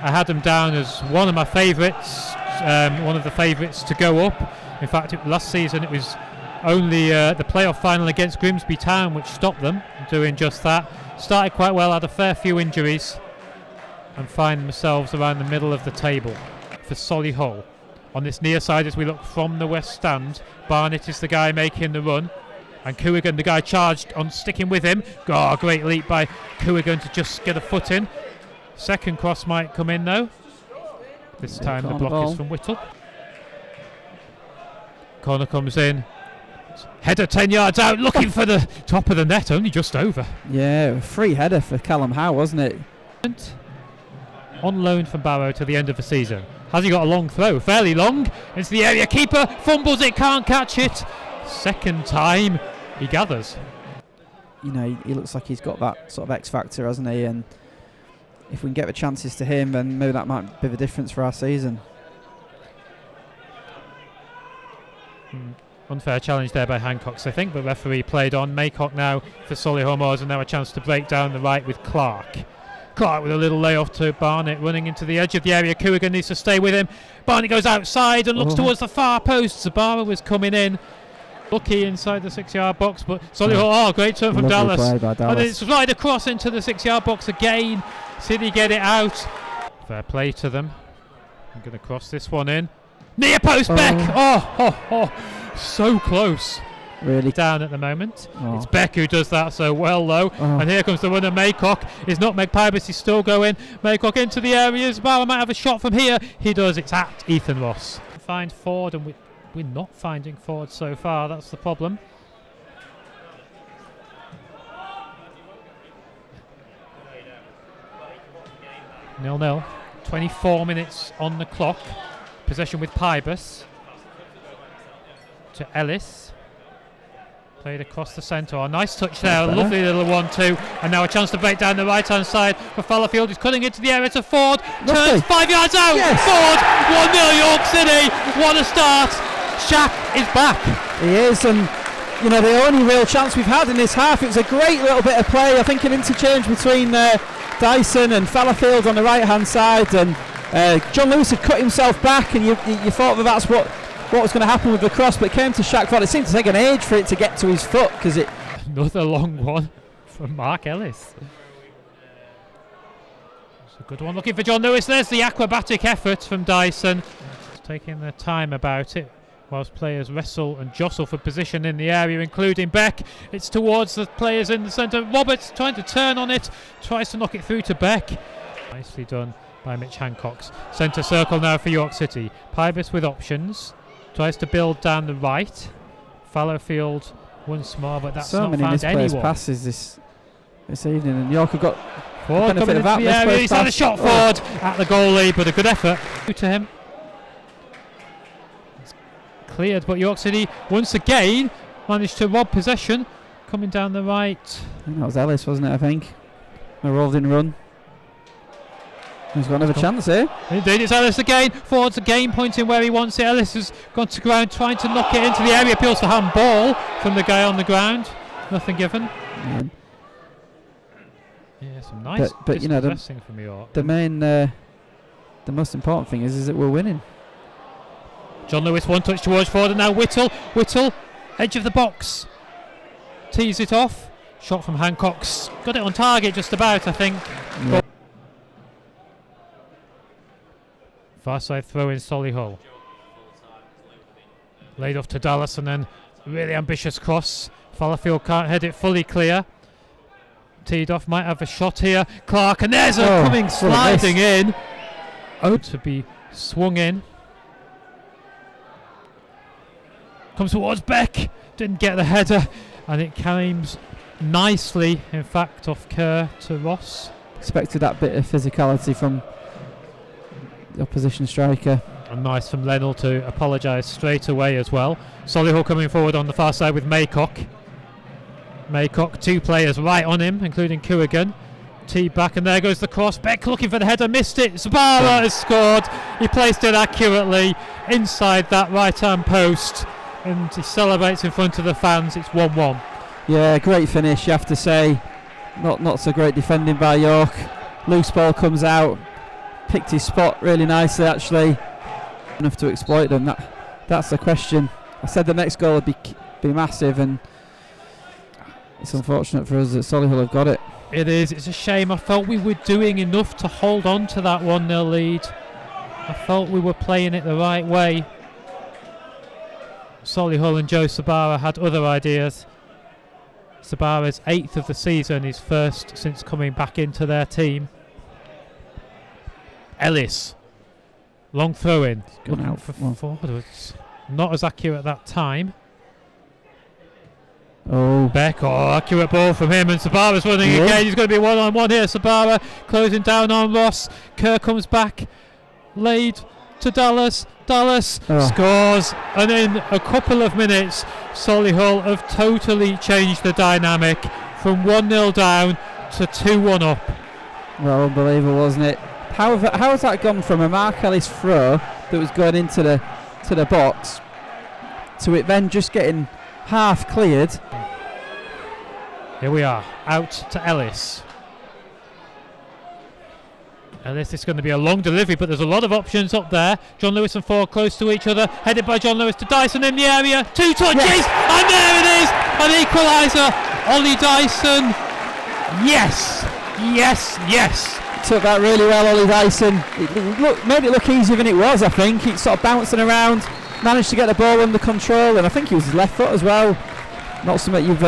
I had them down as one of my favourites, one of the favourites to go up. In fact, last season it was only the playoff final against Grimsby Town which stopped them doing just that. Started quite well, had a fair few injuries, and find themselves around the middle of the table. For Solihull, on this near side as we look from the west stand, Barnett is the guy making the run, and Kouogun the guy charged on sticking with him. Oh, great leap by Kouogun to just get a foot in. Second cross might come in though. This time the block is from Whittle. Corner comes in. Header 10 yards out, looking for the top of the net, only just over. Yeah, a free header for Callum Howe, wasn't it? On loan from Barrow to the end of the season. Has he got a long throw? Fairly long. Into the area. Keeper fumbles it, can't catch it. Second time he gathers. You know, he looks like he's got that sort of X factor, hasn't he? And if we can get the chances to him, then maybe that might be the difference for our season. Unfair challenge there by Hancox, I think, but referee played on. Maycock now for Solihull Moors, and now a chance to break down the right with Clark. Clark with a little layoff to Barnett, running into the edge of the area. Kouogun needs to stay with him. Barnett goes outside and looks towards the far post. Zabara was coming in. Lucky inside the 6-yard box, but Solihull, great turn from Dallas. And it's right across into the 6-yard box again. City get it out. Fair play to them. I'm going to cross this one in. Near post, Beck! So close. Really down at the moment. It's Beck who does that so well though. And here comes the runner Maycock. It's not Pybus, he's still going. Maycock into the areas. Barrow might have a shot from here. He does. It's at Ethan Ross. Find Forde, and we're not finding Forde so far. That's the problem. Nil-nil. 24 minutes on the clock. Possession with Pybus. To Ellis. Played across the centre. Oh, nice touch there. Lovely little 1-2. And now a chance to break down the right hand side for Fallowfield. He's cutting into the area to Forde. Turns 5 yards out. Yes. Forde 1-0 York City. What a start. Shaq is back. He is, and you know, the only real chance we've had in this half. It was a great little bit of play. I think an interchange between Dyson and Fallowfield on the right hand side, and John Lewis had cut himself back, and you thought that that's what was going to happen with the cross, but it came to Shaq Forde. It seemed to take an age for it to get to his foot, because it... Another long one from Mark Ellis. It's a good one looking for John Lewis. There's the acrobatic effort from Dyson. Taking their time about it whilst players wrestle and jostle for position in the area, including Beck. It's towards the players in the centre. Roberts trying to turn on it, tries to knock it through to Beck. Nicely done by Mitch Hancox. Centre circle now for York City. Pybus with options. Tries to build down the right. Fallowfield once more, but that's so not many found anyone. misplaced passes this evening, and York have got Forde coming into the area. He's had a shot forward at the goalie, but a good effort to him. It's cleared, but York City once again managed to rob possession. Coming down the right. I think that was Ellis, wasn't it? I think a rolling run. He's got another chance here. Indeed, it's Ellis again. Forde's again pointing where he wants it. Ellis has gone to ground trying to knock it into the area. Appeals for handball from the guy on the ground. Nothing given. Yeah, some nice but you know, from York. the main, the most important thing is that we're winning. John Lewis, one touch towards Forde, and now Whittle, edge of the box. Tees it off. Shot from Hancox. Got it on target just about, I think. Yeah. Far side throw in Solihull. Laid off to Dallas, and then really ambitious cross. Fallowfield can't head it fully clear. Teed off, might have a shot here. Clark, and there's a coming sliding in. To be swung in. Comes towards Beck. Didn't get the header, and it came nicely, in fact, off Kerr to Ross. Expected that bit of physicality from the opposition striker. And nice from Lennell to apologise straight away as well. Solihull coming forward on the far side with Maycock. Maycock, two players right on him, including Kouogun. Tee back, and there goes the cross. Beck looking for the header, missed it. Zabara has scored. He placed it accurately inside that right hand post, and he celebrates in front of the fans. It's 1-1. Yeah, great finish, you have to say. Not so great defending by York. Loose ball comes out. picked his spot really nicely, actually. Enough to exploit them. That's the question. I said the next goal would be massive, and it's unfortunate for us that Solihull have got it. It is. It's a shame. I felt we were doing enough to hold on to that 1-0 lead. I felt we were playing it the right way. Solihull and Joe Sabara had other ideas. Sabara's 8th of the season, his first since coming back into their team. Ellis, long throw in. Gone out for Forde. Not as accurate that time. Oh, Beck, accurate ball from him, and Sabara's running again. He's going to be one-on-one here. Sabara closing down on Ross. Kerr comes back, laid to Dallas. Dallas scores, and in a couple of minutes, Solihull have totally changed the dynamic from 1-0 down to 2-1 up. Well, unbelievable, wasn't it? How has that gone from a Mark Ellis throw that was going into the box to it then just getting half cleared? Here we are, out to Ellis. Ellis, it's going to be a long delivery, but there's a lot of options up there. John Lewis and Forde close to each other, headed by John Lewis to Dyson in the area. 2 touches, and there it is, an equaliser. Ollie Dyson. Yes, yes, yes. Took that really well, Ollie Dyson. Made it look easier than it was, I think. He's sort of bouncing around, managed to get the ball under control, and I think he was his left foot as well. Not something you've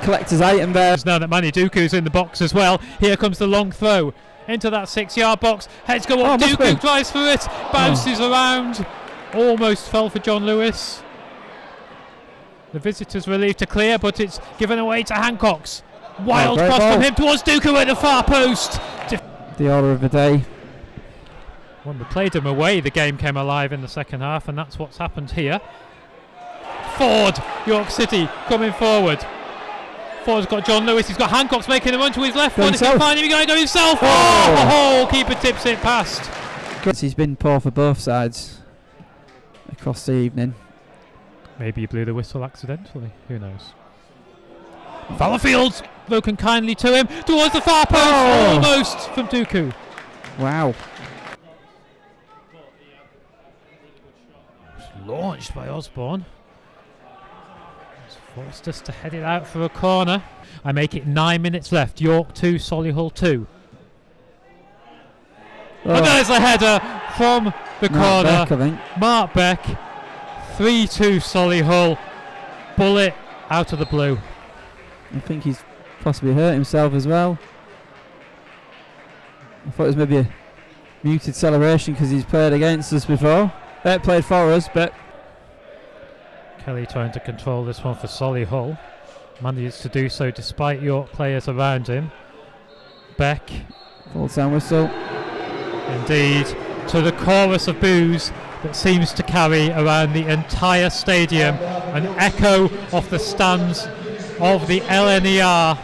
collector's item there. Now that Manny Duku's in the box as well. Here comes the long throw into that 6-yard box. Heads go up, Duku drives for it, bounces around, almost fell for John Lewis. The visitors relieved to clear, but it's given away to Hancox. Wild cross from him towards Duku at the far post. The order of the day. When we played them away, the game came alive in the second half, and that's what's happened here. Forde, York City coming forward. Forde's got John Lewis, he's got Hancox making a run to his left foot. If he can find him, he's going to go himself. Keeper tips it past. He's been poor for both sides across the evening. Maybe he blew the whistle accidentally, who knows. Fallowfield spoken kindly to him towards the far post, almost from Duku. Wow. Launched by Osborne. Forced us to head it out for a corner. I make it 9 minutes left. York 2, Solihull 2. And there's a header from the corner. Beck, I think. Mark Beck, 3-2 Solihull. Bullet out of the blue. I think he's possibly hurt himself as well. I thought it was maybe a muted celebration because he's played against us before. Played for us, but Kelly trying to control this one for Solihull. Manages to do so despite York players around him. Beck. Full time whistle. Indeed, to the chorus of boos that seems to carry around the entire stadium. An echo of the stands of the LNER